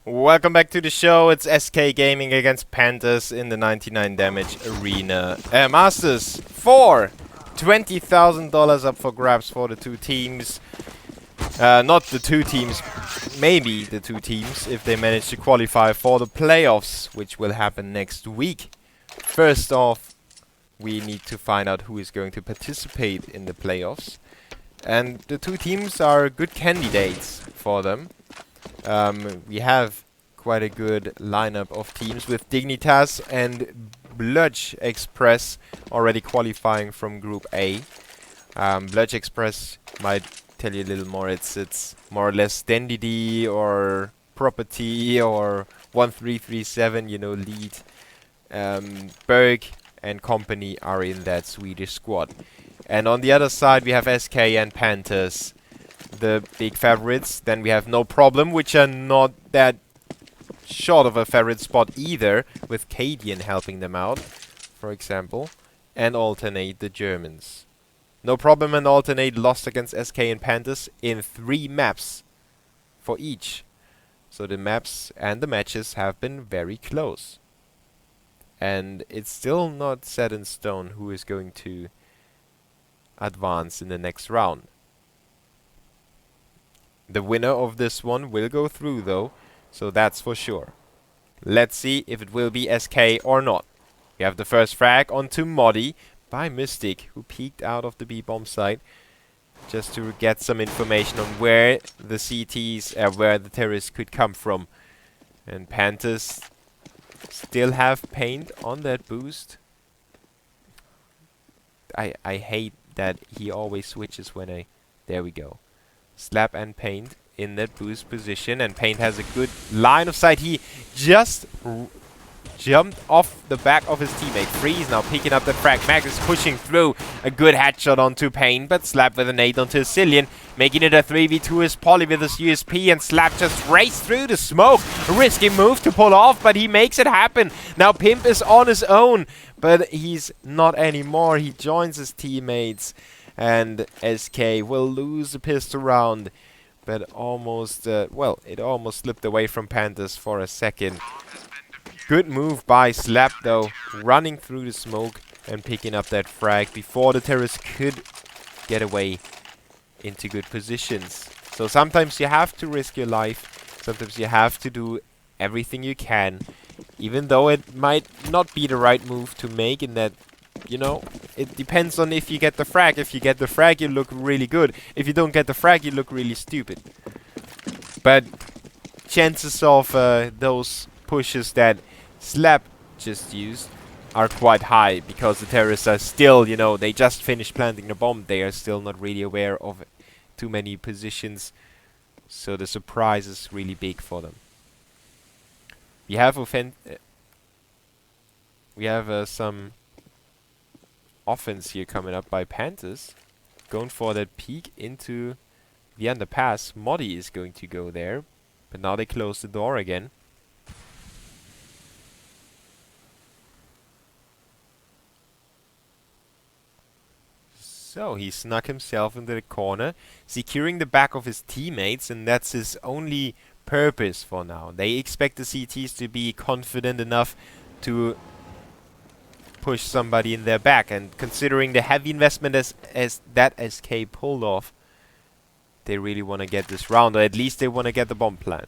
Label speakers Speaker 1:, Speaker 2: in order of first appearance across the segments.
Speaker 1: Welcome back to the show. It's SK Gaming against Panthers in the 99Damage arena. Masters 4! $20,000 up for grabs for the two teams. Not the two teams, maybe the two teams if they manage to qualify for the playoffs, which will happen next week. First off, we need to find out who is going to participate in the playoffs. And the two teams are good candidates for them. We have quite a good lineup of teams with Dignitas and Bludge Express already qualifying from Group A. Bludge Express might tell you a little more. It's more or less Dendidi or Property or 1337, you know, lead. Berg and company are in that Swedish squad. And on the other side we have SK and Panthers, the big favorites. Then we have No Problem, which are not that short of a favorite spot either, with Cadian helping them out, for example, and Alternate, the Germans. No Problem and Alternate lost against SK and Panthers in 3 maps for each. So the maps and the matches have been very close. And it's still not set in stone who is going to advance in the next round. The winner of this one will go through though, so that's for sure. Let's see if it will be SK or not. We have the first frag onto Modi by Mystic, who peeked out of the B-bomb site just to get some information on where the CTs, where the terrorists could come from. And Panthers still have paint on that boost. I hate that he always switches when there we go. Slap and Paint in that boost position, and Paint has a good line of sight. He just jumped off the back of his teammate. Freeze now picking up the frag. Max is pushing through. A good headshot onto Paint, but Slap with a nade onto Cillian, making it a 3v2 as Polly with his USP, and Slap just raced through the smoke. A risky move to pull off, but he makes it happen. Now Pimp is on his own, but he's not anymore. He joins his teammates, and SK will lose the pistol round. But almost, well, it almost slipped away from Panthers for a second. Good move by Slap though, running through the smoke and picking up that frag before the terrorists could get away into good positions. So sometimes you have to risk your life, sometimes you have to do everything you can, even though it might not be the right move to make in that, you know, it depends on if you get the frag. If you get the frag, you look really good. If you don't get the frag, you look really stupid. But chances of those pushes that Slap just used are quite high, because the terrorists are still, you know, they just finished planting the bomb. They are still not really aware of too many positions. So the surprise is really big for them. We have some offense here coming up by Panthers, going for that peek into the underpass. Modi is going to go there, but now they close the door again. So he snuck himself into the corner, securing the back of his teammates, and that's his only purpose for now. They expect the CTs to be confident enough to push somebody in their back, and considering the heavy investment as that SK pulled off, they really want to get this round, or at least they want to get the bomb plant.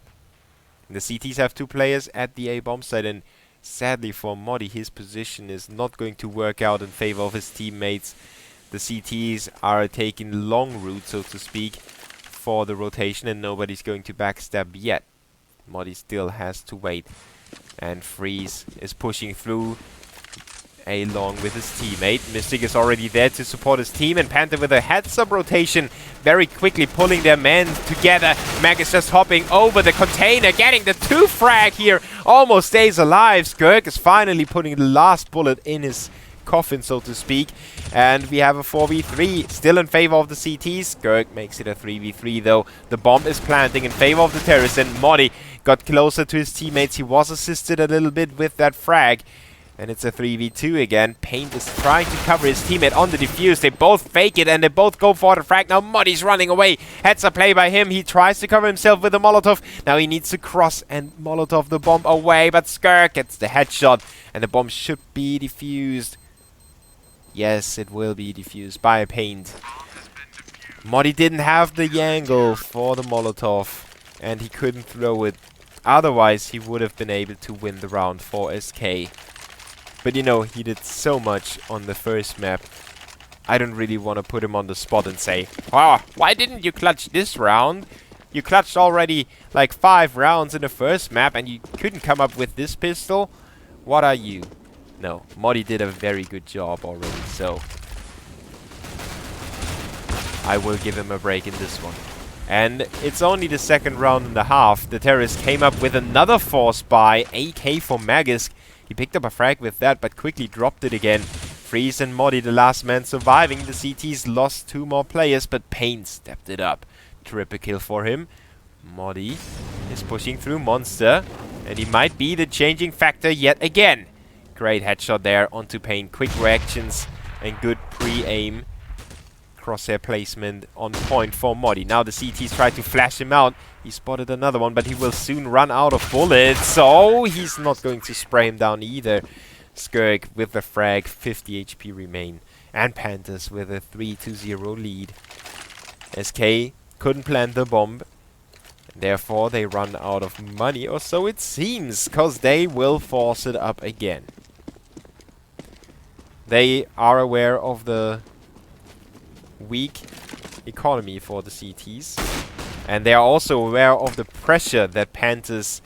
Speaker 1: The CTs have 2 players at the A bomb site, and sadly for Modi, his position is not going to work out in favor of his teammates. The CTs are taking the long route, so to speak, for the rotation, and nobody's going to backstab yet. Modi still has to wait, and Freeze is pushing through along with his teammate. Mystic is already there to support his team, and Panther with a heads-up rotation, very quickly pulling their men together. Mag is just hopping over the container, getting the 2 frag here, almost stays alive. Skirk is finally putting the last bullet in his coffin, so to speak, and we have a 4v3 still in favor of the CTs. Skirk makes it a 3v3 though. The bomb is planting in favor of the terrorists, and Modi got closer to his teammates. He was assisted a little bit with that frag. And it's a 3v2 again. Paint is trying to cover his teammate on the defuse. They both fake it and they both go for the frag. Now Muddy's running away. Heads a play by him. He tries to cover himself with a Molotov. Now he needs to cross and Molotov the bomb away. But Skirk gets the headshot. And the bomb should be defused. Yes, it will be defused by Paint. Muddy didn't have the angle for the Molotov. And he couldn't throw it. Otherwise, he would have been able to win the round for SK. But you know, he did so much on the first map. I don't really want to put him on the spot and say, "Oh, why didn't you clutch this round? You clutched already like 5 rounds in the first map and you couldn't come up with this pistol? What are you?" No, Muddy did a very good job already, so I will give him a break in this one. And it's only the second round and a half. The terrorist came up with another force buy, AK for Magisk. He picked up a frag with that, but quickly dropped it again. Freeze and Muddy, the last man surviving. The CTs lost 2 more players, but Paint stepped it up. Triple kill for him. Muddy is pushing through Monster, and he might be the changing factor yet again. Great headshot there onto Paint. Quick reactions and good pre-aim. Crosshair placement on point for Muddy. Now the CTs try to flash him out. He spotted another one, but he will soon run out of bullets. So he's not going to spray him down either. Skirk with the frag, 50 HP remain. And Panthers with a 3-0 lead. SK couldn't plant the bomb. Therefore they run out of money, or so it seems, because they will force it up again. They are aware of the weak economy for the CTs, and they are also aware of the pressure that Panthers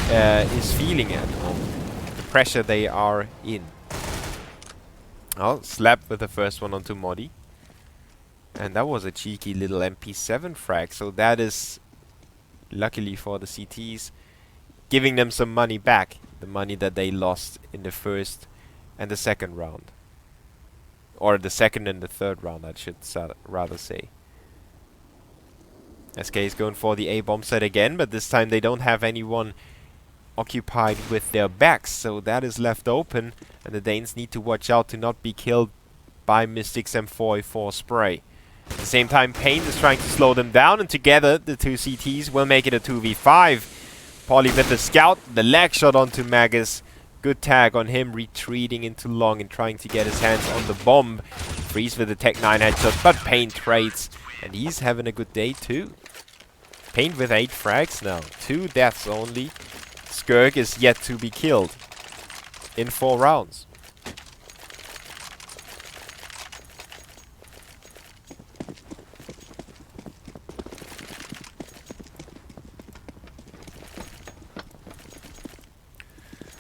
Speaker 1: is feeling at the moment. The pressure they are in. Oh, slap with the first one onto Muddy. And that was a cheeky little MP7 frag, so that is, luckily for the CTs, giving them some money back. The money that they lost in the first and the second round. Or the second and the third round, I should rather say. SK is going for the A bomb site again, but this time they don't have anyone occupied with their backs, so that is left open, and the Danes need to watch out to not be killed by Mystic's M4A4 spray. At the same time, Paint is trying to slow them down, and together the 2 CTs will make it a 2v5. Polly with the scout, the leg shot onto Magus. Good tag on him, retreating into long and trying to get his hands on the bomb. Freeze with the Tech 9 headshot, but Paint trades. And he's having a good day too. Paint with 8 frags now. 2 deaths only. Skirk is yet to be killed. In 4 rounds.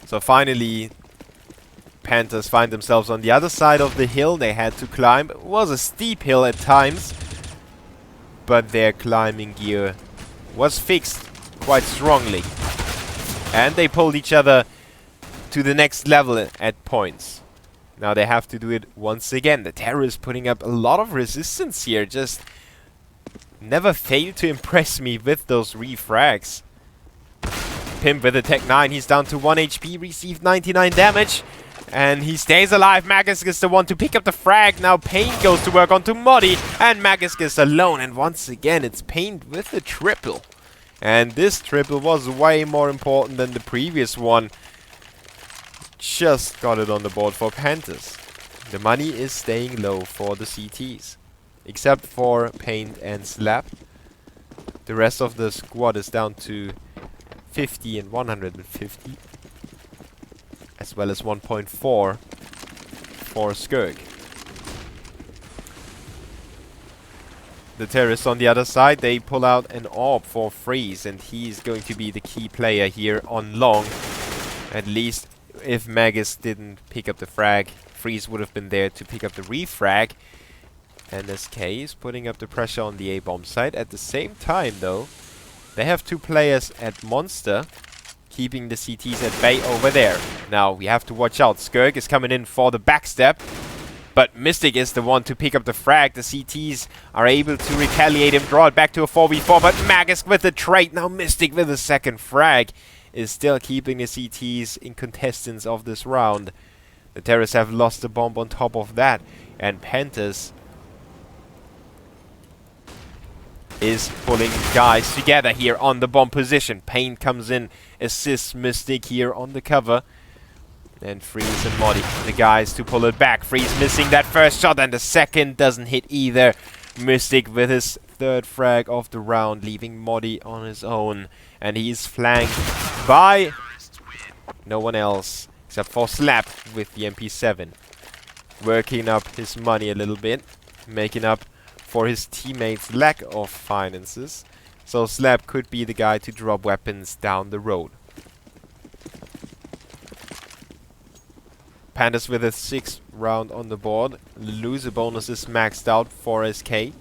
Speaker 1: So finally, Panthers find themselves on the other side of the hill they had to climb. It was a steep hill at times, but their climbing gear was fixed quite strongly. And they pulled each other to the next level at points. Now they have to do it once again. The terrorists putting up a lot of resistance here. Just never failed to impress me with those refrags. Pimp with the Tech 9, he's down to 1 HP, received 99 damage. And he stays alive. Magisk is the one to pick up the frag. Now Paint goes to work onto Muddy, and Magisk is alone. And once again, it's Paint with the triple. And this triple was way more important than the previous one. Just got it on the board for Panthers. The money is staying low for the CTs. Except for Paint and Slap. The rest of the squad is down to 50 and 150, as well as 1.4 for Skirk. The terrorists on the other side, they pull out an orb for Freeze, and he's going to be the key player here on long. At least if Magus didn't pick up the frag, Freeze would have been there to pick up the refrag. And SK is putting up the pressure on the A-bomb site. At the same time though, they have 2 players at Monster, keeping the CTs at bay over there. Now, we have to watch out. Skirk is coming in for the backstep, but Mystic is the one to pick up the frag. The CTs are able to retaliate him, draw it back to a 4v4, but Magisk with the trade. Now Mystic with the second frag. is still keeping the CTs in contestants of this round. The Terrorists have lost the bomb on top of that, and PANTERS is pulling guys together here on the bomb position. Pain comes in, assists Mystic here on the cover. And Freeze and Modi, the guys to pull it back. Freeze missing that first shot, and the second doesn't hit either. Mystic with his third frag of the round, leaving Modi on his own. And he's flanked by no one else except for Slap with the MP7. Working up his money a little bit, making up for his teammates' lack of finances. So Slap could be the guy to drop weapons down the road. PANTERS with a 6th round on the board. Loser bonus is maxed out for SK.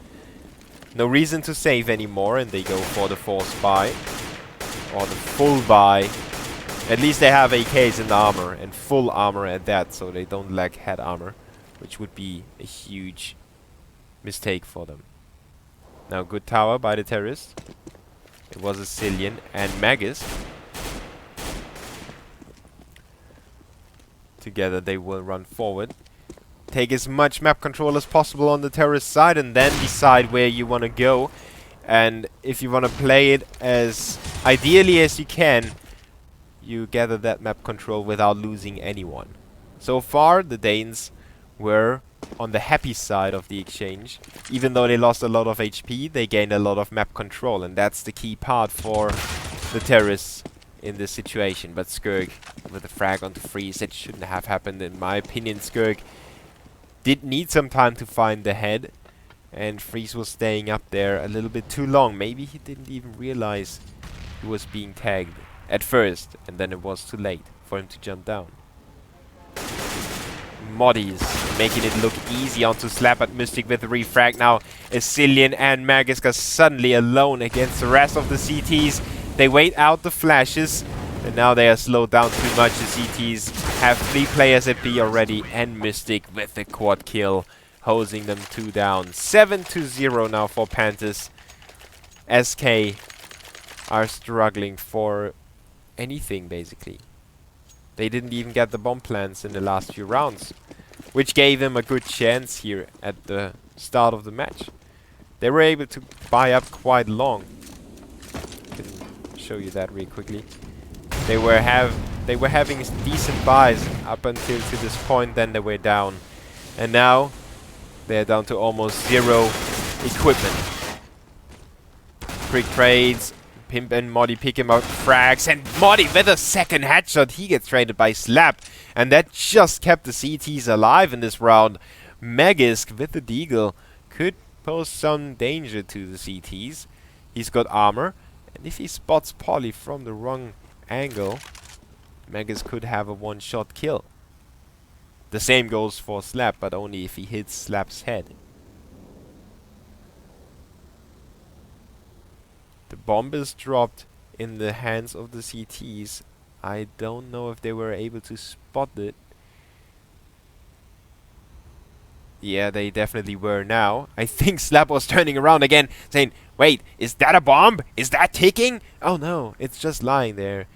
Speaker 1: No reason to save anymore, and they go for the force buy. Or the full buy. At least they have AKs and armor, and full armor at that, so they don't lack head armor. Which would be a huge mistake for them. Now, good tower by the Terrorists. It was a Cillian and Magus. Together they will run forward. Take as much map control as possible on the Terrorist side, and then decide where you want to go. And if you want to play it as ideally as you can, you gather that map control without losing anyone. So far, the Danes were on the happy side of the exchange. Even though they lost a lot of HP, they gained a lot of map control, and that's the key part for the Terrorists in this situation. But Skirk with a frag onto Freeze, it shouldn't have happened in my opinion. Skirk did need some time to find the head, and Freeze was staying up there a little bit too long. Maybe he didn't even realize he was being tagged at first, and then it was too late for him to jump down. Modi's making it look easy onto Slap at Mystic with the refrag. Now Cillian and Magus are suddenly alone against the rest of the CTs. They wait out the flashes, and now they are slowed down too much. The CTs have 3 players at B already, and Mystic with the quad kill, hosing them 2 down. 7-0 now for PANTERS. SK are struggling for anything, basically. They didn't even get the bomb plants in the last few rounds, which gave them a good chance here at the start of the match. They were able to buy up quite long. Show you that really quickly. They were having decent buys up until to this point, then they were down. And now they're down to almost 0 equipment. Quick trades. Pimp and Modi pick him up frags, and Modi with a second headshot. He gets traded by Slap, and that just kept the CTs alive in this round. Magisk with the Deagle could pose some danger to the CTs. He's got armor, and if he spots Polly from the wrong angle, Magisk could have a one-shot kill. The same goes for Slap, but only if he hits Slap's head. The bomb is dropped in the hands of the CTs. I don't know if they were able to spot it. Yeah, they definitely were now. I think Slap was turning around again, saying, "Wait, is that a bomb? Is that ticking?" Oh no, it's just lying there.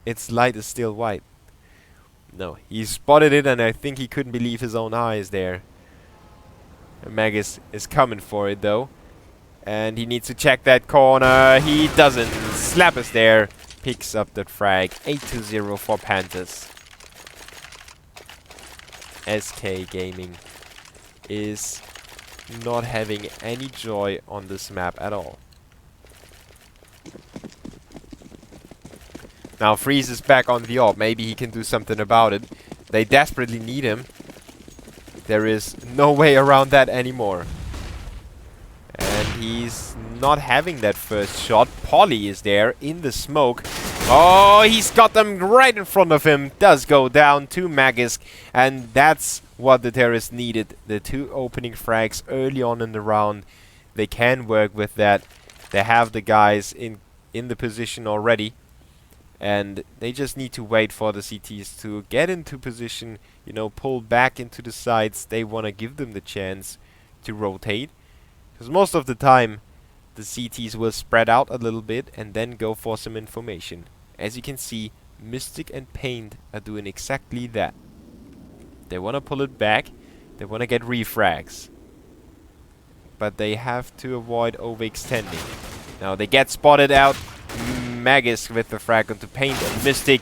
Speaker 1: Its light is still white. No, he spotted it, and I think he couldn't believe his own eyes there. And Magus is coming for it though. And he needs to check that corner. He doesn't. Slap is there. Picks up that frag. 8-0 for PANTERS. SK Gaming is not having any joy on this map at all. Now Freeze is back on the AWP. Maybe he can do something about it. They desperately need him. There is no way around that anymore. And he's not having that first shot. Polly is there in the smoke. Oh, he's got them right in front of him. Does go down to Magisk. And that's what the Terrorists needed. The 2 opening frags early on in the round. They can work with that. They have the guys in the position already. And they just need to wait for the CTs to get into position. You know, pull back into the sides. They want to give them the chance to rotate. Because most of the time, the CTs will spread out a little bit and then go for some information. As you can see, Mystic and Paint are doing exactly that. They want to pull it back. They want to get refrags. But they have to avoid overextending. Now they get spotted out. Magus with the frag onto Paint, and Mystic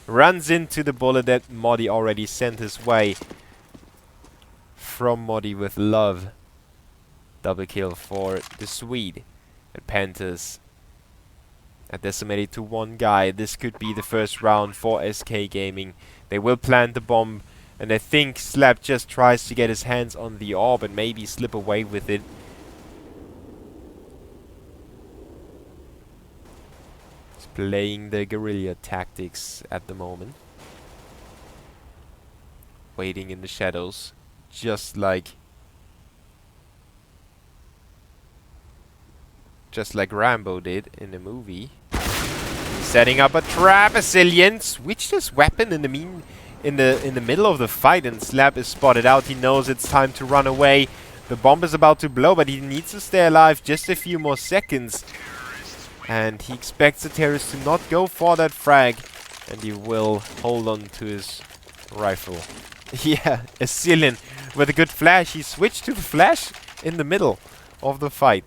Speaker 1: runs into the bullet that Modi already sent his way. From Modi with love. Double kill for the Swede. And PANTERS are decimated to one guy. This could be the first round for SK Gaming. They will plant the bomb, and I think Slap just tries to get his hands on the orb and maybe slip away with it. He's playing the guerrilla tactics at the moment. Waiting in the shadows, just like Rambo did in the movie. Setting up a trap. Azilian switched his weapon in the middle of the fight, and Slap is spotted out. He knows it's time to run away. The bomb is about to blow, but he needs to stay alive just a few more seconds. And he expects the terrorist to not go for that frag, and he will hold on to his rifle. Yeah, Azilian with a good flash. He switched to the flash in the middle of the fight.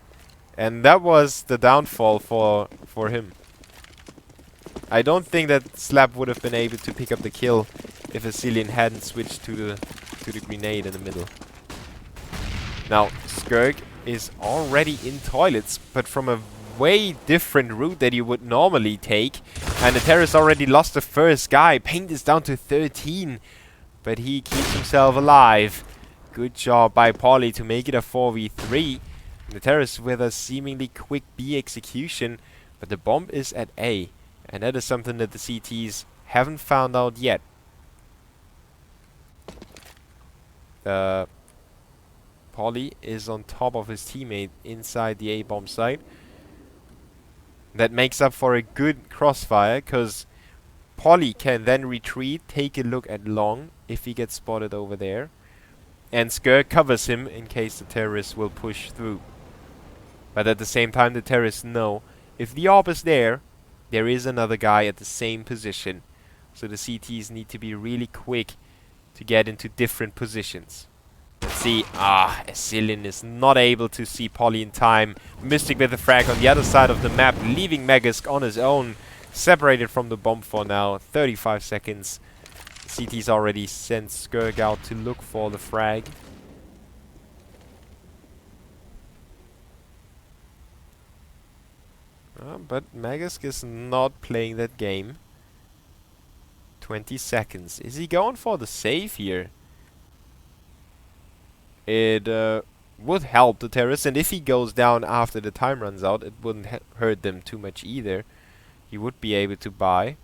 Speaker 1: And that was the downfall for him. I don't think that Slap would have been able to pick up the kill if Azilian hadn't switched to the grenade in the middle. Now, Skirk is already in toilets, but from a way different route that you would normally take. And the terrorist already lost the first guy. Paint is down to 13, but he keeps himself alive. Good job by Polly to make it a 4v3. The terrorist with a seemingly quick B execution, but the bomb is at A, and that is something that the CTs haven't found out yet. Polly is on top of his teammate inside the A bomb site. That makes up for a good crossfire, because Polly can then retreat, take a look at Long if he gets spotted over there, and Skirk covers him in case the terrorists will push through. But at the same time, the terrorists know if the orb is there, there is another guy at the same position. So the CTs need to be really quick to get into different positions. Let's see. Azilian is not able to see Polly in time. Mystic with the frag on the other side of the map, leaving Magus on his own. Separated from the bomb for now. 35 seconds. The CTs already sent Skirk out to look for the frag. But Magus is not playing that game. 20 seconds. Is he going for the save here? It would help the terrorists, and if he goes down after the time runs out, it wouldn't hurt them too much either. He would be able to buy.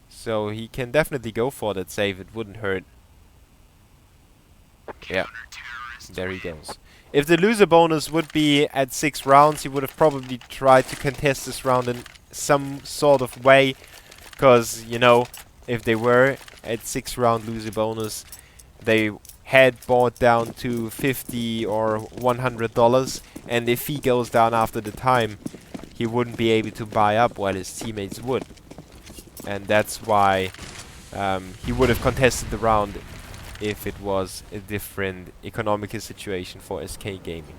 Speaker 1: So he can definitely go for that save. It wouldn't hurt. Yeah. There he goes. If the loser bonus would be at 6 rounds, he would have probably tried to contest this round in some sort of way. Because, you know, if they were at 6 round loser bonus, they had bought down to $50 or $100. And if he goes down after the time, he wouldn't be able to buy up while his teammates would. And that's why he would have contested the round if it was a different economical situation for SK Gaming.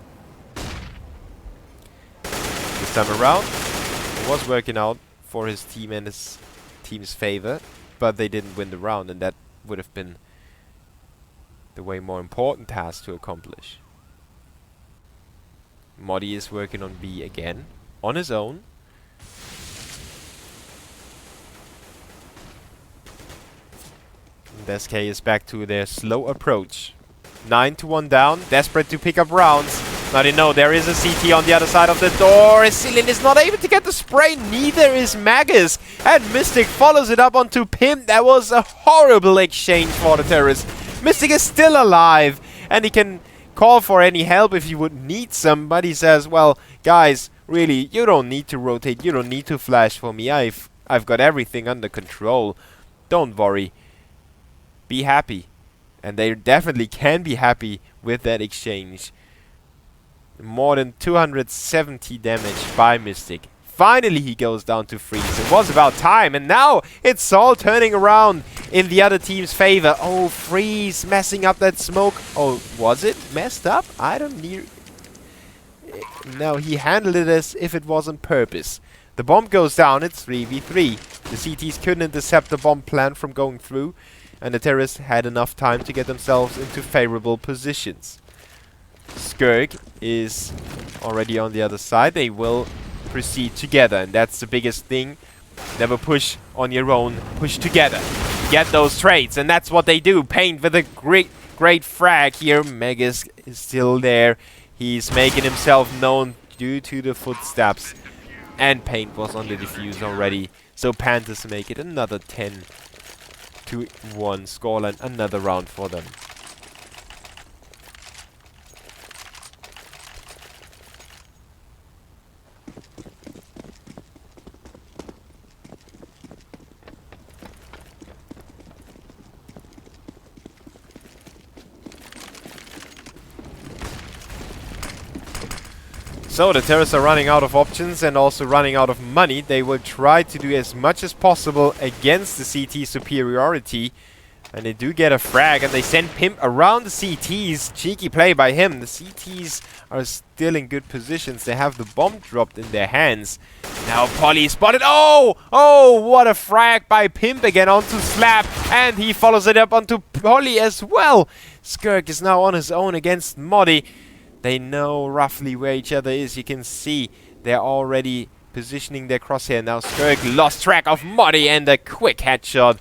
Speaker 1: This time around, it was working out for his team and his team's favor, but they didn't win the round, and that would have been the way more important task to accomplish. Modi is working on B again, on his own. And SK is back to their slow approach. 9 to 1 down, desperate to pick up rounds. Now they know there is a CT on the other side of the door. Azilian is not able to get the spray, neither is Magus. And Mystic follows it up onto Pimp. That was a horrible exchange for the terrorist. Mystic is still alive, and he can call for any help if he would need some, but he says, well, guys, really, you don't need to rotate, you don't need to flash for me. I've got everything under control. Don't worry. Be happy. And they definitely can be happy with that exchange. More than 270 damage by Mystic. Finally, he goes down to freeze. It was about time, and now it's all turning around in the other team's favor. Oh, freeze, messing up that smoke. Oh, was it messed up? I don't need... No, he handled it as if it was on purpose. The bomb goes down, it's 3v3. The CTs couldn't intercept the bomb plant from going through, and the terrorists had enough time to get themselves into favorable positions. Skirk is already on the other side. They will proceed together, and that's the biggest thing. Never push on your own, push together. Get those trades, and that's what they do. Paint with a great frag here. Megas is still there. He's making himself known due to the footsteps. And Paint was on the defuse already. So Panthers make it another 10-1 scoreline, another round for them. So the terrorists are running out of options and also running out of money. They will try to do as much as possible against the CT superiority. And they do get a frag, and they send Pimp around the CTs. Cheeky play by him. The CTs are still in good positions. They have the bomb dropped in their hands. Now Polly spotted. Oh! Oh, what a frag by Pimp again onto Slap. And he follows it up onto Polly as well. Skirk is now on his own against Moddy. They know roughly where each other is. You can see they're already positioning their crosshair. Now Skirk lost track of Moddy, and a quick headshot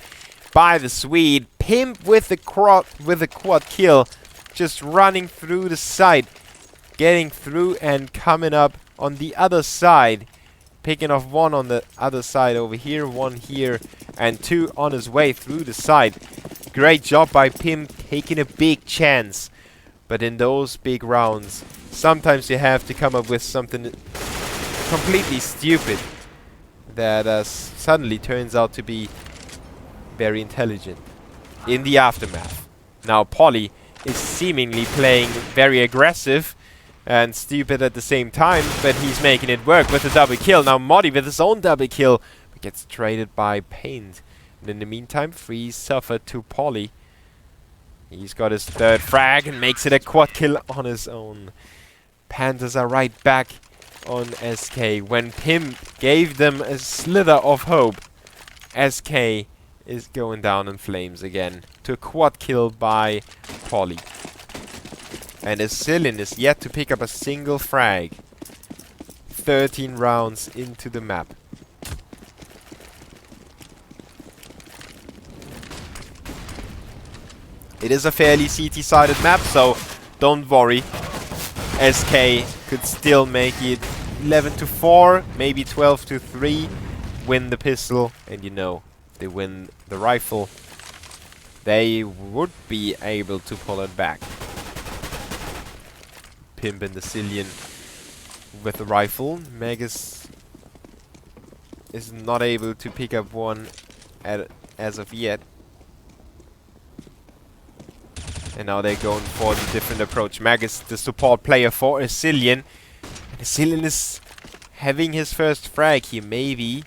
Speaker 1: by the Swede. Pimp with the quad kill. Just running through the site. Getting through and coming up on the other side. Picking off one on the other side over here. One here. And two on his way through the side. Great job by Pimp, taking a big chance. But in those big rounds, sometimes you have to come up with something completely stupid that suddenly turns out to be very intelligent in the aftermath. Now Polly is seemingly playing very aggressive and stupid at the same time, but he's making it work with a double kill. Now Moddy with his own double kill gets traded by Paint. And in the meantime, Freeze suffered to Polly. He's got his third frag and makes it a quad kill on his own. Panthers are right back on SK. When Pimp gave them a slither of hope, SK is going down in flames again to a quad kill by Polly. And Asylin is yet to pick up a single frag. 13 rounds into the map. It is a fairly CT-sided map, so don't worry. SK could still make it 11-4, maybe 12-3. Win the pistol, and you know, they win the rifle. They would be able to pull it back. Pimp and the Cillian with the rifle. Magus is not able to pick up one as of yet. And now they're going for the different approach. Magus, the support player for Asylin. And Asylin is having his first frag here. Maybe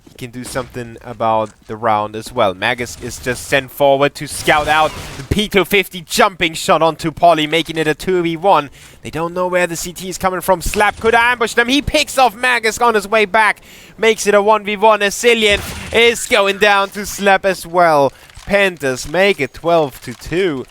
Speaker 1: he can do something about the round as well. Magus is just sent forward to scout out the P250 jumping shot onto Polly, making it a 2v1. They don't know where the CT is coming from. Slap could ambush them. He picks off Magus on his way back. Makes it a 1v1. Asylin is going down to Slap as well. Panthers make it 12-2.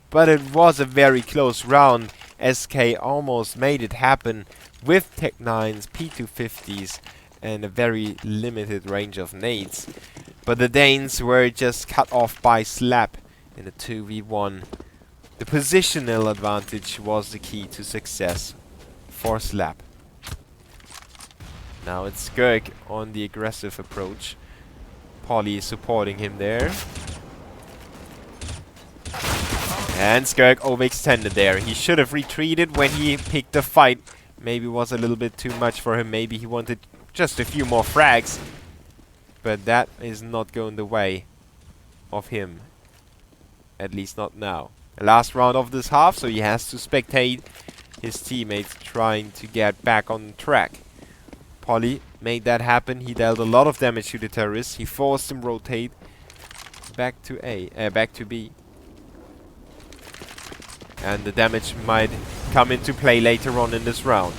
Speaker 1: But it was a very close round. SK almost made it happen with Tech 9s, P250s, and a very limited range of nades. But the Danes were just cut off by Slap in a 2v1. The positional advantage was the key to success for Slap. Now it's Skirk on the aggressive approach. Polly is supporting him there. And Skirk overextended there. He should have retreated when he picked the fight. Maybe it was a little bit too much for him. Maybe he wanted just a few more frags. But that is not going the way of him. At least not now. The last round of this half, so he has to spectate his teammates trying to get back on track. Polly made that happen. He dealt a lot of damage to the terrorists. He forced him rotate back to back to B. And the damage might come into play later on in this round.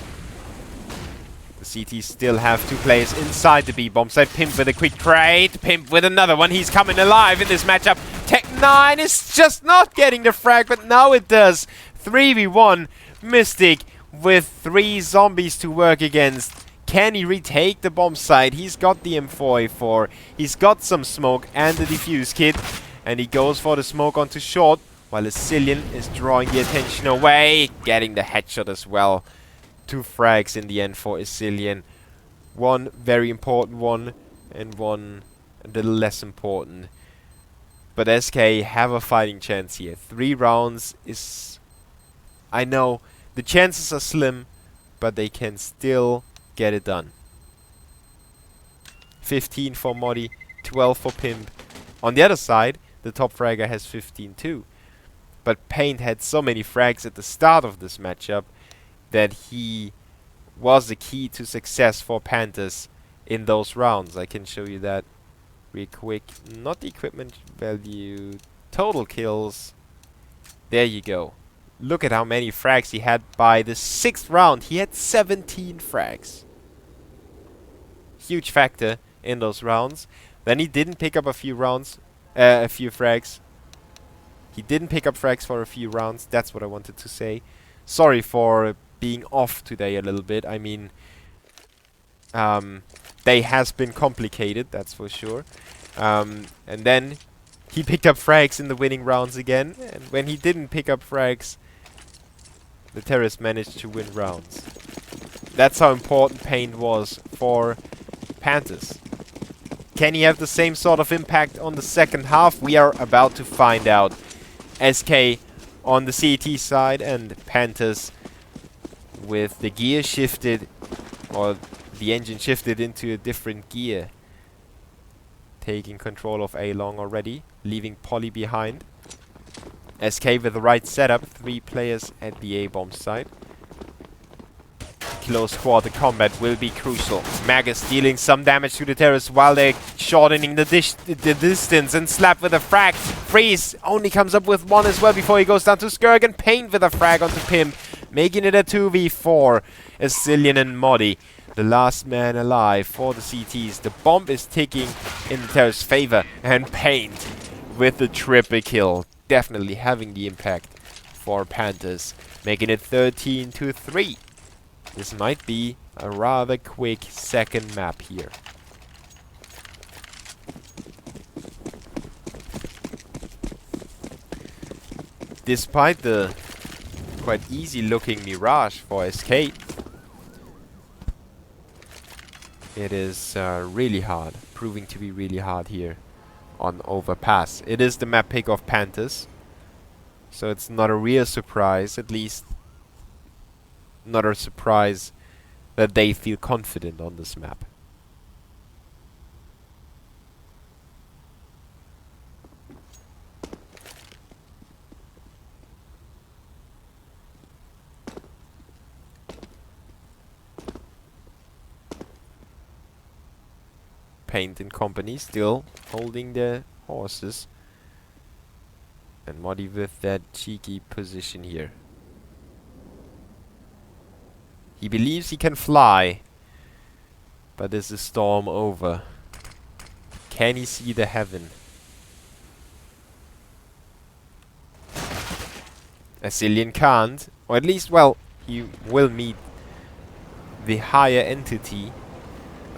Speaker 1: The CT still have 2 players inside the B bomb site. Pimp with a quick trade. Pimp with another one. He's coming alive in this matchup. Tech9 is just not getting the frag, but now it does. 3v1. Mystic with 3 zombies to work against. Can he retake the bomb site? He's got the M4A4. He's got some smoke and the defuse kit. And he goes for the smoke onto short, while Asilian is drawing the attention away. Getting the headshot as well. 2 frags in the end for Asilian. One very important one, and one a little less important. But SK have a fighting chance here. 3 rounds is... I know the chances are slim, but they can still get it done. 15 for Modi, 12 for Pimp. On the other side, the top fragger has 15 too. But Paint had so many frags at the start of this matchup that he was the key to success for Panthers in those rounds. I can show you that real quick. Not the equipment value, total kills. There you go. Look at how many frags he had by the 6th round. He had 17 frags. Huge factor in those rounds. Then he didn't pick up a few frags. He didn't pick up frags for a few rounds. That's what I wanted to say. Sorry for being off today a little bit. I mean, they has been complicated, that's for sure. And then he picked up frags in the winning rounds again. And when he didn't pick up frags, the terrorists managed to win rounds. That's how important Paint was for Panthers. Can he have the same sort of impact on the second half? We are about to find out. SK on the CT side and Panthers with the gear shifted, or the engine shifted into a different gear. Taking control of A long already, leaving Polly behind. SK with the right setup, 3 players at the A bomb site. Close quarter combat will be crucial. Magus dealing some damage to the terrorists while they're shortening the distance, and Slap with a frag. Freeze only comes up with 1 as well before he goes down to Skirk, and Paint with a frag onto Pimp, making it a 2v4. Asilian and Modi, the last man alive for the CTs. The bomb is ticking in the terrorists' favor, and Paint with the triple kill, definitely having the impact for Panthers, making it 13-3. This might be a rather quick second map here. Despite the quite easy looking Mirage for SK, it is really hard, proving to be really hard here on Overpass. It is the map pick of Panthers, so it's not a real surprise, at least not a surprise that they feel confident on this map. Paint and company still holding their horses, and Modi with that cheeky position here. He believes he can fly, but is the storm over? Can he see the heaven? Asilian can't, or at least, well, he will meet the higher entity.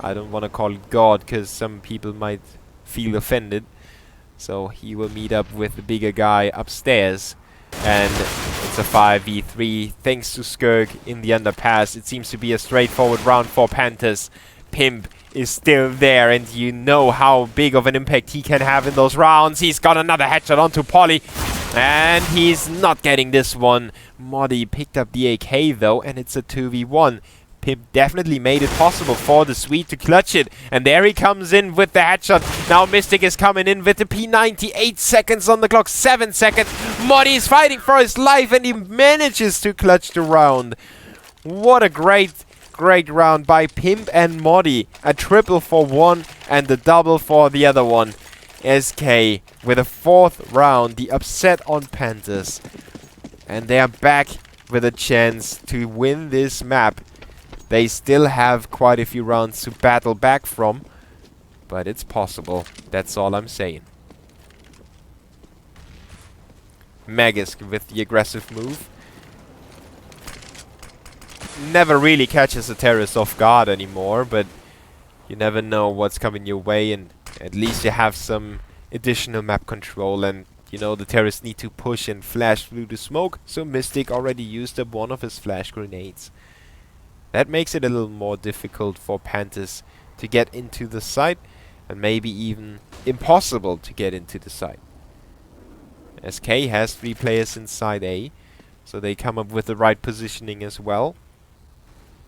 Speaker 1: I don't want to call it God, because some people might feel offended. So he will meet up with the bigger guy upstairs, and it's a 5v3 thanks to Skirk in the underpass. It seems to be a straightforward round for Panthers. Pimp is still there, and you know how big of an impact he can have in those rounds. He's got another headshot onto Polly, and he's not getting this one. Modi picked up the AK though, and it's a 2v1. Pimp definitely made it possible for the Swede to clutch it. And there he comes in with the headshot. Now Mystic is coming in with the P90. 8 seconds on the clock. 7 seconds. Modi is fighting for his life, and he manages to clutch the round. What a great great round by Pimp and Modi. A triple for one and the double for the other one. SK with a 4th round, the upset on Panthers. And they are back with a chance to win this map. They still have quite a few rounds to battle back from, but it's possible. That's all I'm saying. Magus with the aggressive move. Never really catches a terrorist off guard anymore, but you never know what's coming your way, and at least you have some additional map control. And you know, the terrorists need to push and flash through the smoke, so Mystic already used up one of his flash grenades. That makes it a little more difficult for Panthers to get into the site, and maybe even impossible to get into the site. SK has 3 players inside A, so they come up with the right positioning as well.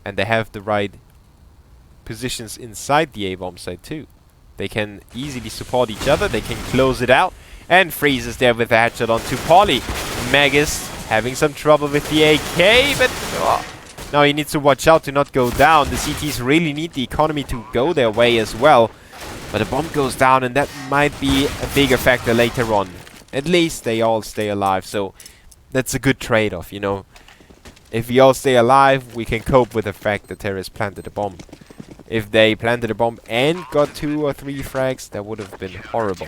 Speaker 1: And they have the right positions inside the A-bomb site too. They can easily support each other, they can close it out, and Freeze is there with a headshot onto Polly. Magus having some trouble with the AK, but now he needs to watch out to not go down. The CTs really need the economy to go their way as well. But a bomb goes down, and that might be a bigger factor later on. At least they all stay alive, so that's a good trade-off, you know. If we all stay alive, we can cope with the fact that terrorists planted a bomb. If they planted a bomb and got 2 or 3 frags, that would have been horrible.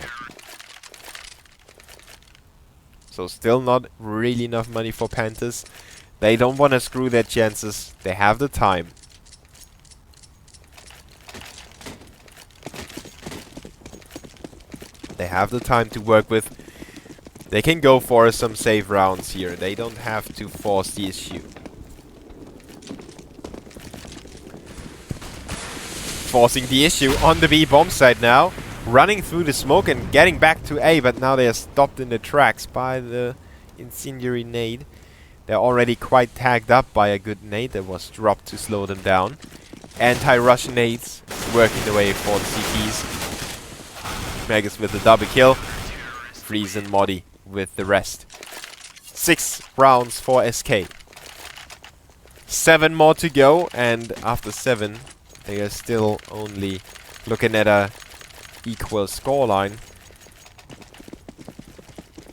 Speaker 1: So still not really enough money for Panthers. They don't want to screw their chances. They have the time. They have the time to work with. They can go for some safe rounds here. They don't have to force the issue. Forcing the issue on the B bomb site now. Running through the smoke and getting back to A, but now they are stopped in the tracks by the incendiary nade. They're already quite tagged up by a good nade that was dropped to slow them down. Anti-Russian nades working the way for the CTs. Magus with the double kill. Freeze and Modi with the rest. 6 rounds for SK. 7 more to go, and after 7 they are still only looking at a equal scoreline.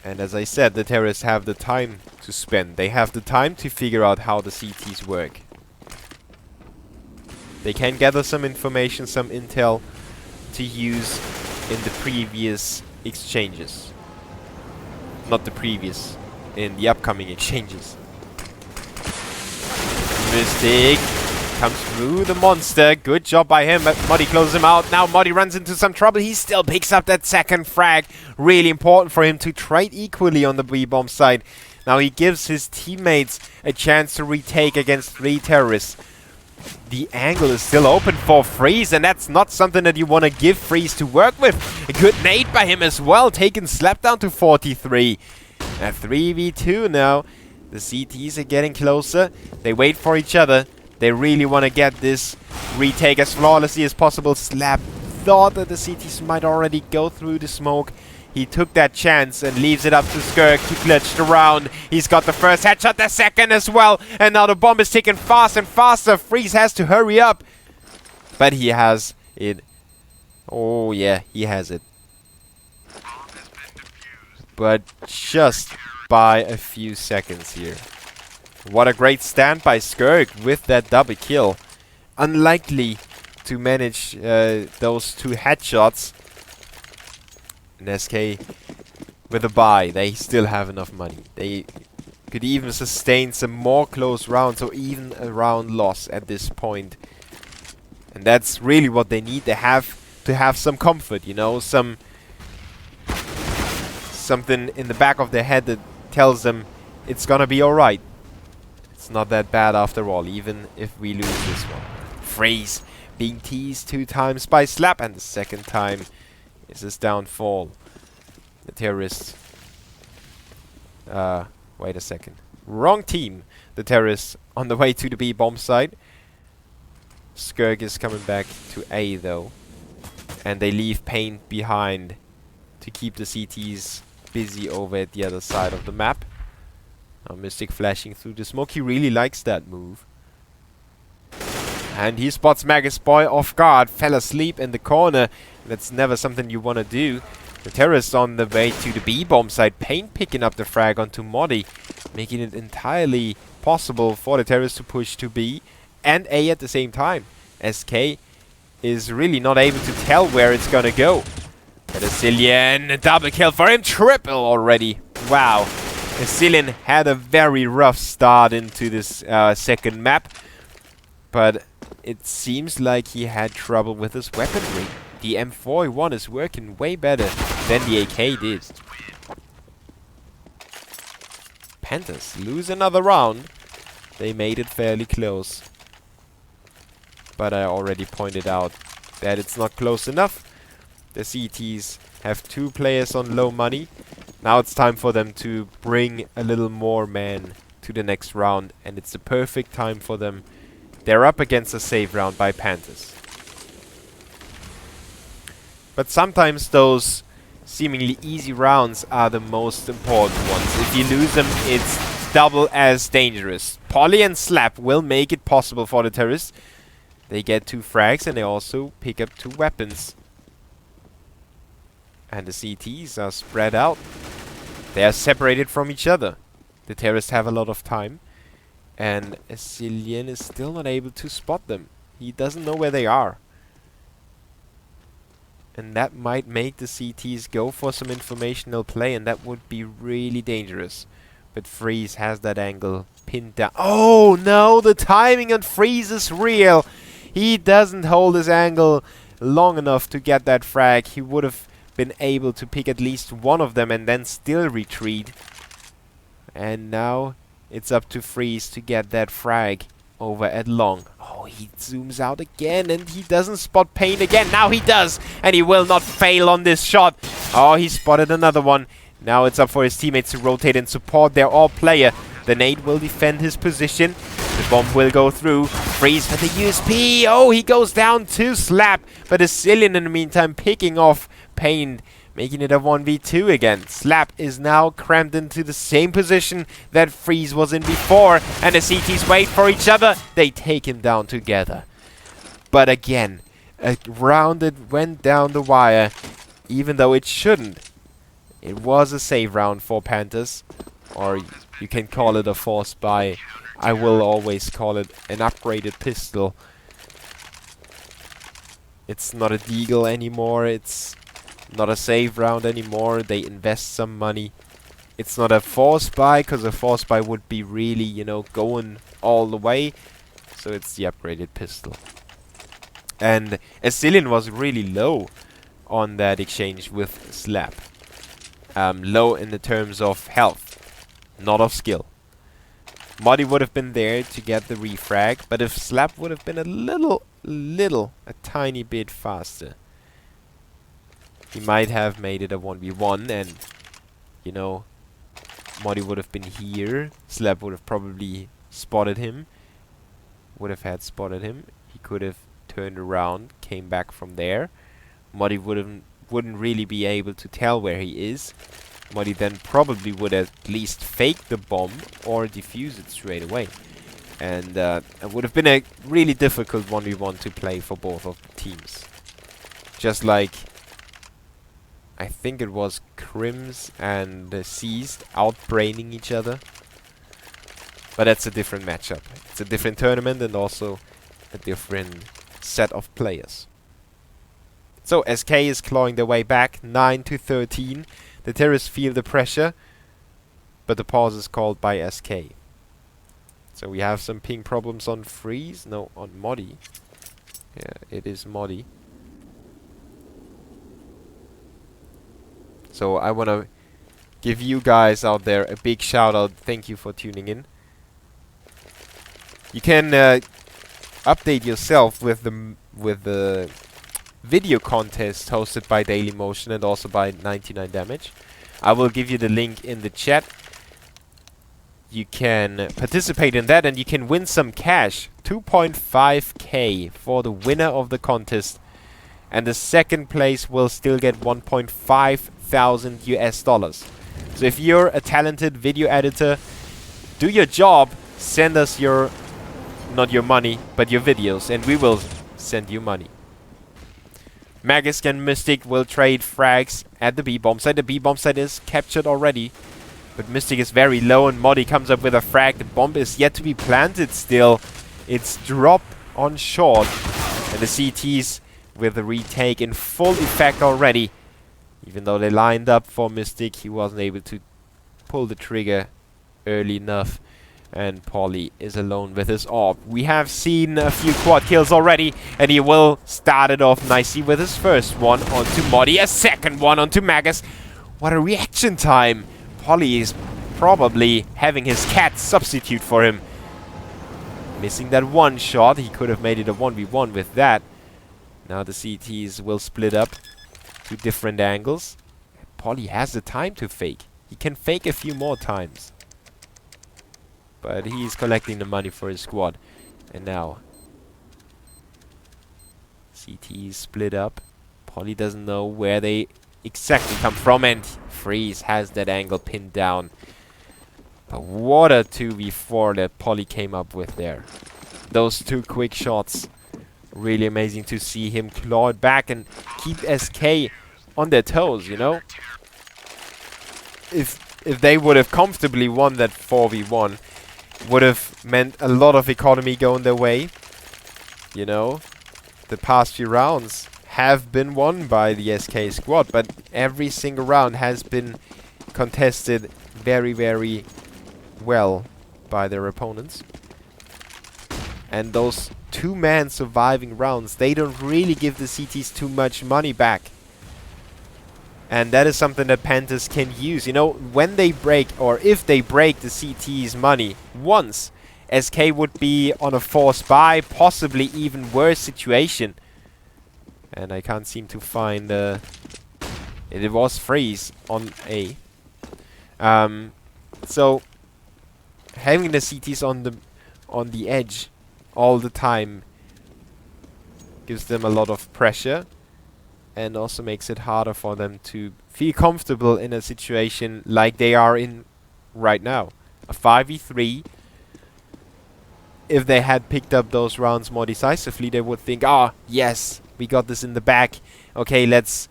Speaker 1: And as I said, the terrorists have the time to spend. They have the time to figure out how the CTs work. They can gather some information, some intel to use in the previous exchanges. Not the previous, in the upcoming exchanges. Mystic comes through the monster. Good job by him, but Modi closes him out. Now Modi runs into some trouble. He still picks up that second frag. Really important for him to trade equally on the B-bomb side. Now he gives his teammates a chance to retake against 3 terrorists. The angle is still open for Freeze, and that's not something that you want to give Freeze to work with. A good nade by him as well, taking Slap down to 43. A 3v2 now. The CTs are getting closer. They wait for each other. They really want to get this retake as flawlessly as possible. Slap thought that the CTs might already go through the smoke. He took that chance and leaves it up to Skirk. He glitched around. He's got the first headshot, the second as well. And now the bomb is ticking fast and faster. Freeze has to hurry up. But he has it. Oh yeah, he has it. But just by a few seconds here. What a great stand by Skirk with that double kill. Unlikely to manage those 2 headshots. And SK with a buy, they still have enough money. They could even sustain some more close rounds or even a round loss at this point. And that's really what they need. They have to have some comfort, you know, something in the back of their head that tells them it's gonna be alright. It's not that bad after all, even if we lose this one. Freeze being teased 2 times by Slap, and the second time is his downfall. The terrorists... wait a second. Wrong team. The terrorists on the way to the B bomb site. Skirk is coming back to A though. And they leave Paint behind to keep the CTs busy over at the other side of the map. Now Mystic flashing through the smoke. He really likes that move. And he spots Magus Boy off guard. Fell asleep in the corner. That's never something you want to do. The terrorists on the way to the B-bomb side. Paint picking up the frag onto Modi, making it entirely possible for the terrorists to push to B and A at the same time. SK is really not able to tell where it's gonna go. But Asilian, a double kill for him. Triple already. Wow. Asilian had a very rough start into this second map. But it seems like he had trouble with his weaponry. The M41 is working way better than the AK did. Panthers lose another round. They made it fairly close. But I already pointed out that it's not close enough. The CTs have 2 players on low money. Now it's time for them to bring a little more men to the next round. And it's the perfect time for them. They're up against a save round by Panthers. But sometimes those seemingly easy rounds are the most important ones. If you lose them, it's double as dangerous. Polly and Slap will make it possible for the terrorists. They get 2 frags and they also pick up 2 weapons. And the CTs are spread out. They are separated from each other. The terrorists have a lot of time. And Asilian is still not able to spot them. He doesn't know where they are. And that might make the CTs go for some informational play, and that would be really dangerous. But Freeze has that angle pinned down. Oh no, the timing on Freeze is real. He doesn't hold his angle long enough to get that frag. He would have been able to pick at least one of them and then still retreat. And now it's up to Freeze to get that frag over at long. Oh, he zooms out again and he doesn't spot Pain again. Now he does, and he will not fail on this shot. Oh, he spotted another one. Now it's up for his teammates to rotate and support their all-player. The nade will defend his position. The bomb will go through. Freeze with the USP. Oh, he goes down to Slap. But Asilian in the meantime picking off Pain, making it a 1v2 again. Slap is now crammed into the same position that Freeze was in before. And the CTs wait for each other. They take him down together. But again, a round that went down the wire, even though it shouldn't. It was a save round for Panthers. Or you can call it a force buy. I will always call it an upgraded pistol. It's not a deagle anymore. It's not a save round anymore. They invest some money. It's not a force buy, because a force buy would be really, you know, going all the way. So it's the upgraded pistol. And Asilian was really low on that exchange with Slap. Low in the terms of health, not of skill. Muddy would have been there to get the refrag, but if Slap would have been a tiny bit faster, he might have made it a 1v1, and, you know, Muddy would have been here. Slap would have probably spotted him. Would have had spotted him. He could have turned around, came back from there. Muddy wouldn't really be able to tell where he is. Muddy then probably would at least fake the bomb or defuse it straight away. And it would have been a really difficult 1v1 to play for both of the teams. Just like, I think it was Crims and Seized outbraining each other. But that's a different matchup. It's a different tournament and also a different set of players. So SK is clawing their way back, 9-13. The terrorists feel the pressure, but the pause is called by SK. So we have some ping problems on Freeze. No, on Modi. Yeah, it is Modi. So I want to give you guys out there a big shout out. Thank you for tuning in. You can update yourself with the video contest hosted by Dailymotion and also by 99Damage. I will give you the link in the chat. You can participate in that and you can win some cash. 2.5k for the winner of the contest. And the second place will still get 1.5 thousand US dollars. So if you're a talented video editor, do your job. Send us your not your money, but your videos, and we will send you money. Magisk and Mystic will trade frags at the B-bomb site. The B-bomb site is captured already, but Mystic is very low, and Modi comes up with a frag. The bomb is yet to be planted still. It's dropped on short, and the CTs with the retake in full effect already. Even though they lined up for Mystic, he wasn't able to pull the trigger early enough. And Polly is alone with his AWP. We have seen a few quad kills already, and he will start it off nicely with his first one onto Modi, a second one onto Magisk. What a reaction time! Polly is probably having his cat substitute for him. Missing that one shot, he could have made it a 1v1 with that. Now the CTs will split up to different angles. Polly has the time to fake. He can fake a few more times. But he's collecting the money for his squad. And now CT split up. Polly doesn't know where they exactly come from, and Freeze has that angle pinned down. But what a 2v4 that Polly came up with there. Those two quick shots. Really amazing to see him claw it back and keep SK on their toes, you know? If they would have comfortably won that 4v1, would have meant a lot of economy going their way. You know, the past few rounds have been won by the SK squad, but every single round has been contested very, very well by their opponents. And those two-man surviving rounds, they don't really give the CTs too much money back. And that is something that PANTERS can use. You know, when they break, or if they break the CT's money once, SK would be on a forced buy, possibly even worse situation. And I can't seem to find... it was Freeze on A. So, having the CTs on the edge all the time gives them a lot of pressure. And also makes it harder for them to feel comfortable in a situation like they are in right now. A 5v3. If they had picked up those rounds more decisively, they would think, ah, yes, we got this in the back. Okay, let's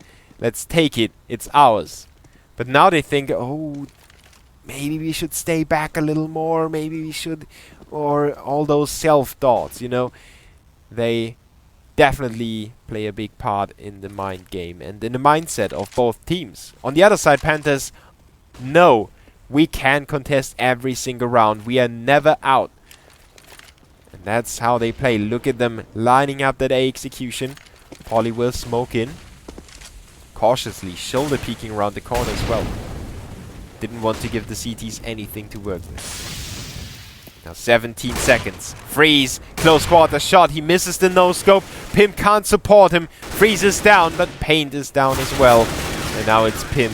Speaker 1: take it. It's ours. But now they think, oh, maybe we should stay back a little more. Maybe we should, or all those self-thoughts, you know. They definitely play a big part in the mind game and in the mindset of both teams. On the other side, PANTERS, no, we can contest every single round. We are never out. And that's how they play. Look at them lining up that A execution. Polly will smoke in. Cautiously, shoulder peeking around the corner as well. Didn't want to give the CTs anything to work with. Now 17 seconds. Freeze. Close quarter shot. He misses the no-scope. Pimp can't support him. Freeze is down, but Paint is down as well. And now it's Pimp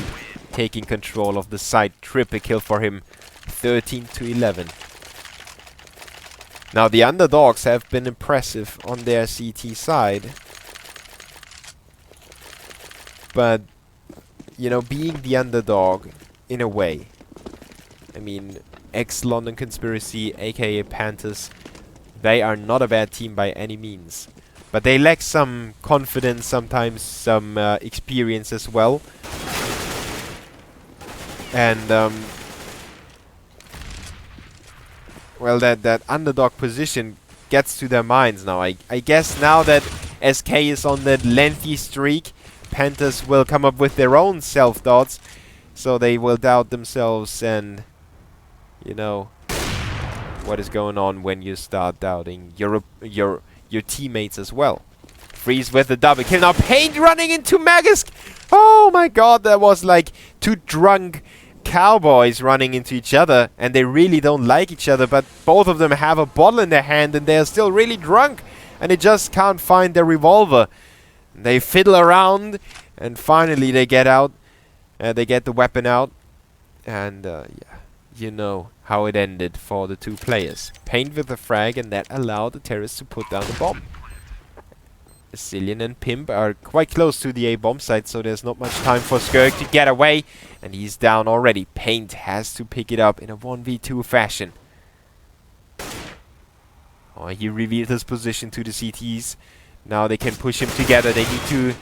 Speaker 1: taking control of the site. Triple kill for him. 13-11. Now the underdogs have been impressive on their CT side. But, you know, being the underdog, in a way. I mean, ex-London Conspiracy, aka PANTERS, they are not a bad team by any means. But they lack some confidence, sometimes some experience as well. And, well, that underdog position gets to their minds now. I guess now that SK is on that lengthy streak, PANTERS will come up with their own self-thoughts. So they will doubt themselves and, you know, what is going on when you start doubting your teammates as well. Freeze with the double kill. Now Paint running into Magisk. Oh my god, that was like two drunk cowboys running into each other. And they really don't like each other, but both of them have a bottle in their hand and they're still really drunk. And they just can't find their revolver. They fiddle around and finally they get out. They get the weapon out. And yeah, you know how it ended for the two players. Paint with the frag, and that allowed the terrorists to put down the bomb. Cillian and Pimp are quite close to the A bomb site, so there's not much time for Skirk to get away. And he's down already. Paint has to pick it up in a 1v2 fashion. Oh, he revealed his position to the CTs. Now they can push him together. They need to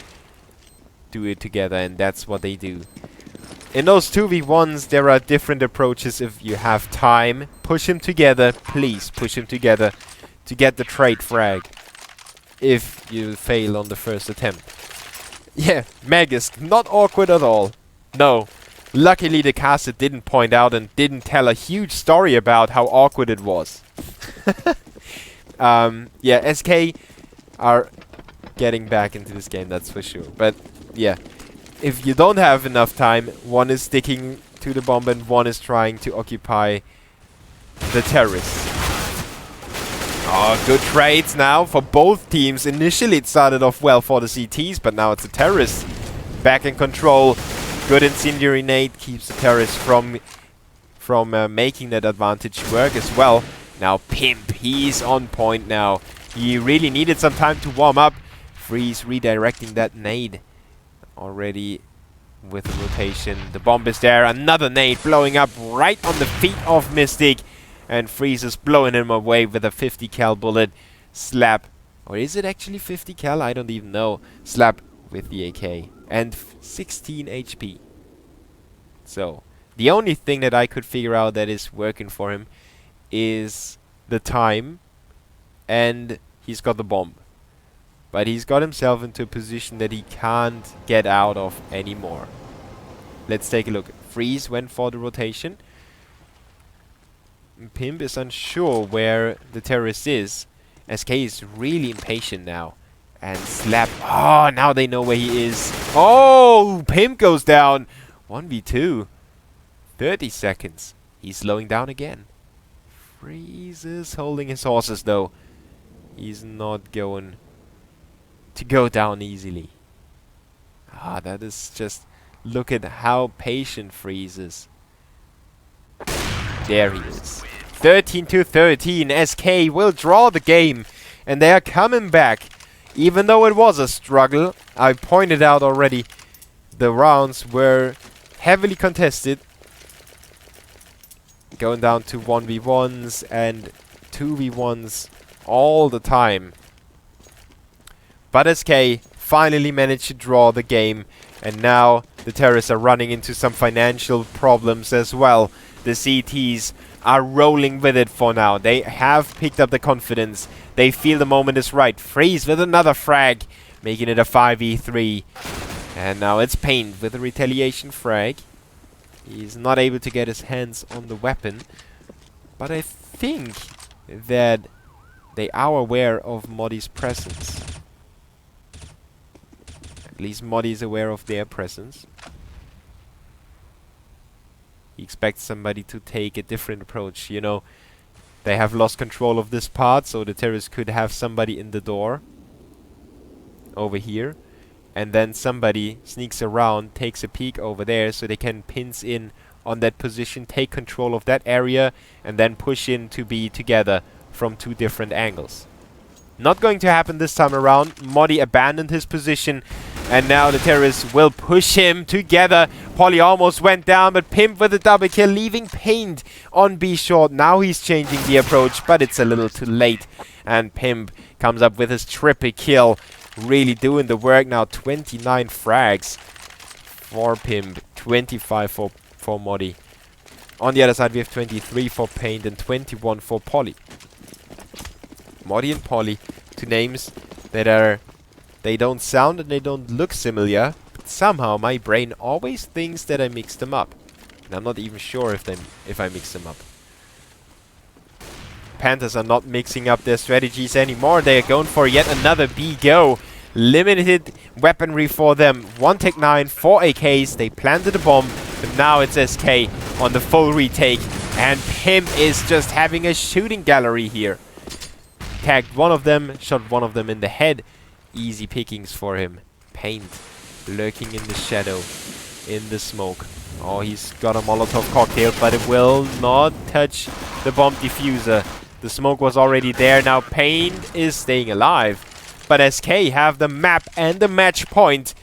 Speaker 1: do it together, and that's what they do. In those 2v1s, there are different approaches if you have time. Push him together. Please push him together to get the trade frag if you fail on the first attempt. Yeah, Magus, not awkward at all. No. Luckily the caster didn't point out and didn't tell a huge story about how awkward it was. Yeah, SK are getting back into this game, that's for sure. But yeah, if you don't have enough time, one is sticking to the bomb and one is trying to occupy the terrace. Oh, good trades now for both teams. Initially it started off well for the CTs, but now it's the terrace back in control. Good incendiary nade keeps the terrace from making that advantage work as well. Now Pimp, he's on point now. He really needed some time to warm up. Freeze redirecting that nade already with the rotation. The bomb is there. Another nade blowing up right on the feet of Mystic. And Freeze is blowing him away with a 50 cal bullet. Slap. Or is it actually 50 cal? I don't even know. Slap with the AK. And 16 HP. So, the only thing that I could figure out that is working for him is the time. And he's got the bomb. But he's got himself into a position that he can't get out of anymore. Let's take a look. Freeze went for the rotation. Pimp is unsure where the terrorist is. SK is really impatient now. And Slap. Oh, now they know where he is. Oh, Pimp goes down. 1v2. 30 seconds. He's slowing down again. Freeze is holding his horses though. He's not going to go down easily. Ah, that is just... Look at how patient Freeze is. There he is. 13-13. SK will draw the game. And they are coming back. Even though it was a struggle, I pointed out already, the rounds were heavily contested. Going down to 1v1s and 2v1s all the time. But SK finally managed to draw the game. And now the terrorists are running into some financial problems as well. The CTs are rolling with it for now. They have picked up the confidence. They feel the moment is right. Freeze with another frag, making it a 5v3. And now it's Paint with a retaliation frag. He's not able to get his hands on the weapon. But I think that they are aware of Moddy's presence. At least Moddy is aware of their presence. He expects somebody to take a different approach. You know, they have lost control of this part, so the terrorists could have somebody in the door. Over here. And then somebody sneaks around, takes a peek over there, so they can pinch in on that position, take control of that area, and then push in to be together from two different angles. Not going to happen this time around. Moddy abandoned his position, and now the terrorists will push him together. Polly almost went down, but Pimp with a double kill, leaving Paint on B short. Now he's changing the approach, but it's a little too late. And Pimp comes up with his triple kill. Really doing the work now. 29 frags for Pimp, 25 for Moddy. On the other side, we have 23 for Paint and 21 for Polly. Moddy and Polly, two names that are... They don't sound and they don't look similar, but somehow my brain always thinks that I mix them up. And I'm not even sure if I mix them up. Panthers are not mixing up their strategies anymore. They are going for yet another B go. Limited weaponry for them. 1 Tech 9, 4 AKs. They planted a bomb, but now it's SK on the full retake. And Pimp is just having a shooting gallery here. Tagged one of them, shot one of them in the head. Easy pickings for him. Paint lurking in the shadow, in the smoke. Oh, he's got a Molotov cocktail, but it will not touch the bomb diffuser. The smoke was already there. Now Paint is staying alive. But SK have the map and the match point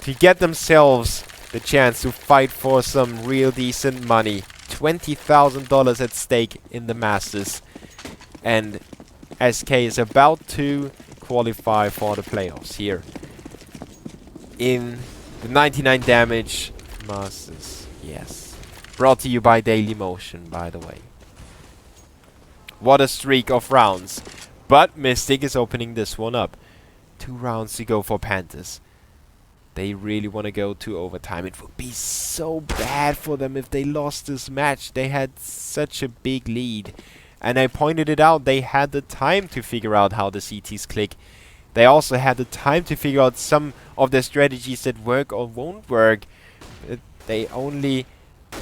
Speaker 1: to get themselves the chance to fight for some real decent money. $20,000 at stake in the Masters. And SK is about to qualify for the playoffs here in the 99Damage Masters. Yes. Brought to you by Daily Motion, by the way. What a streak of rounds. But Mystic is opening this one up. 2 rounds to go for Panthers. They really want to go to overtime. It would be so bad for them if they lost this match. They had such a big lead. And I pointed it out, they had the time to figure out how the CTs click. They also had the time to figure out some of the strategies that work or won't work. They only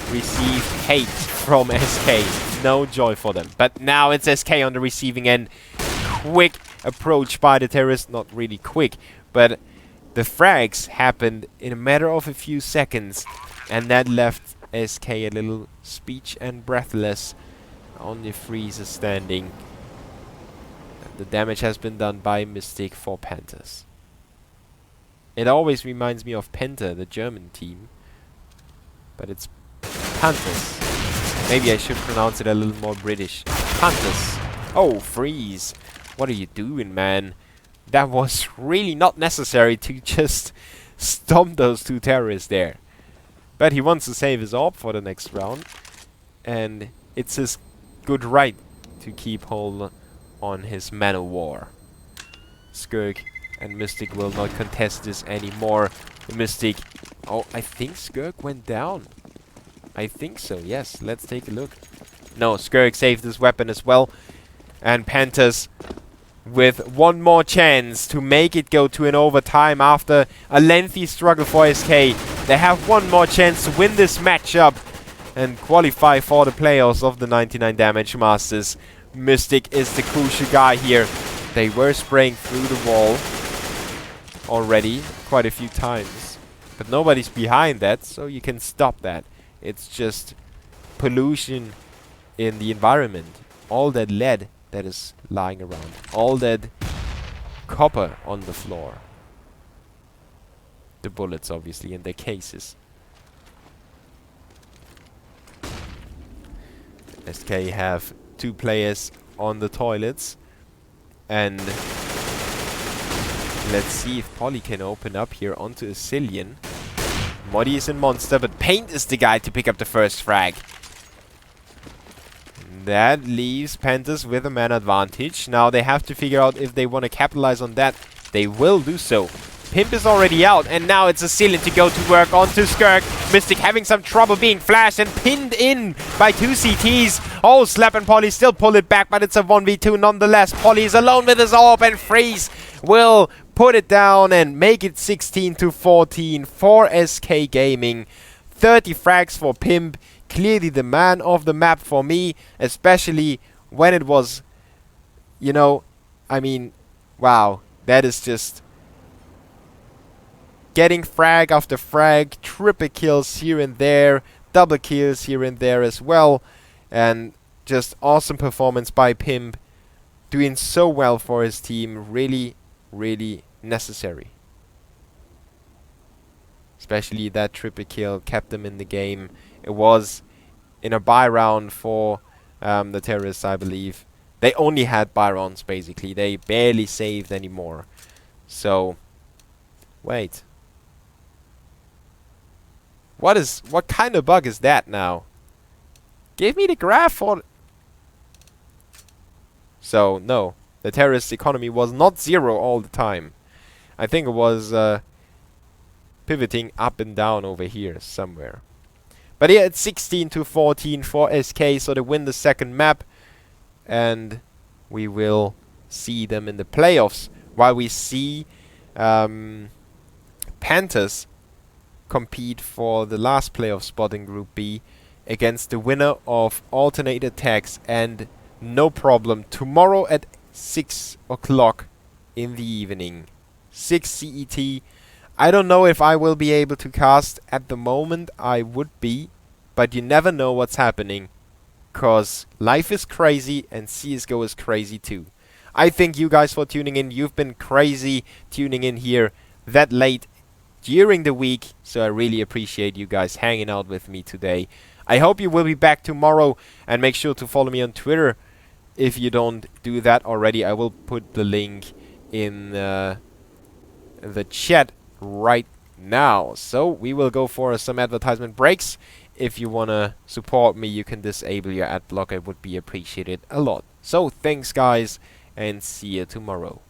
Speaker 1: received hate from SK. No joy for them. But now it's SK on the receiving end. Quick approach by the terrorists. Not really quick, but the frags happened in a matter of a few seconds. And that left SK a little speech and breathless. Only Freeze is standing. The damage has been done by Mystic for Panthers. It always reminds me of Penta, the German team. But it's Panthers. Maybe I should pronounce it a little more British. Panthers. Oh, Freeze. What are you doing, man? That was really not necessary to just stomp those 2 terrorists there. But he wants to save his orb for the next round. And it's his good right to keep hold on his Man of War. Skirk and Mystic will not contest this anymore. The Mystic... Oh, I think Skirk went down. I think so, yes. Let's take a look. No, Skirk saved his weapon as well. And Panthers with one more chance to make it go to an overtime after a lengthy struggle for SK. They have one more chance to win this matchup and qualify for the playoffs of the 99Damage Masters. Mystic is the crucial guy here. They were spraying through the wall already quite a few times. But nobody's behind that, so you can stop that. It's just pollution in the environment. All that lead that is lying around. All that copper on the floor. The bullets, obviously, in their cases. SK have 2 players on the toilets. And let's see if Polly can open up here onto a Cillian. Modi is in Monster, but Paint is the guy to pick up the first frag. That leaves Panthers with a man advantage. Now they have to figure out if they want to capitalize on that. They will do so. Pimp is already out, and now it's a Cillian to go to work onto Skirk. Mystic having some trouble being flashed and pinned in by 2 CTs. Oh, Slap and Polly still pull it back, but it's a 1v2 nonetheless. Polly is alone with his orb, and Freeze will put it down and make it 16-14 for SK Gaming. 30 frags for Pimp. Clearly the man of the map for me, especially when it was, you know, I mean, wow, that is just getting frag after frag, triple kills here and there, double kills here and there as well, and just awesome performance by Pimp, doing so well for his team, really, really necessary. Especially that triple kill kept them in the game. It was in a buy round for the terrorists, I believe. They only had buy rounds, basically. They barely saved anymore. So, wait. What kind of bug is that now? Give me the graph for... So, no. The terrorist economy was not 0 all the time. I think it was pivoting up and down over here somewhere. But yeah, it's 16-14 for SK, so they win the second map. And we will see them in the playoffs. While we see Panthers compete for the last playoff spot in Group B against the winner of Alternate Attacks and No Problem tomorrow at 6 o'clock in the evening. 6 CET. I don't know if I will be able to cast. At the moment I would be, but you never know what's happening, cause life is crazy and CSGO is crazy too. I thank you guys for tuning in. You've been crazy tuning in here that late during the week, so I really appreciate you guys hanging out with me today. I hope you will be back tomorrow, and make sure to follow me on Twitter if you don't do that already, I will put the link in the chat right now. So we will go for some advertisement breaks. If you wanna support me, you can disable your ad blocker. It would be appreciated a lot. So thanks guys, and see you tomorrow.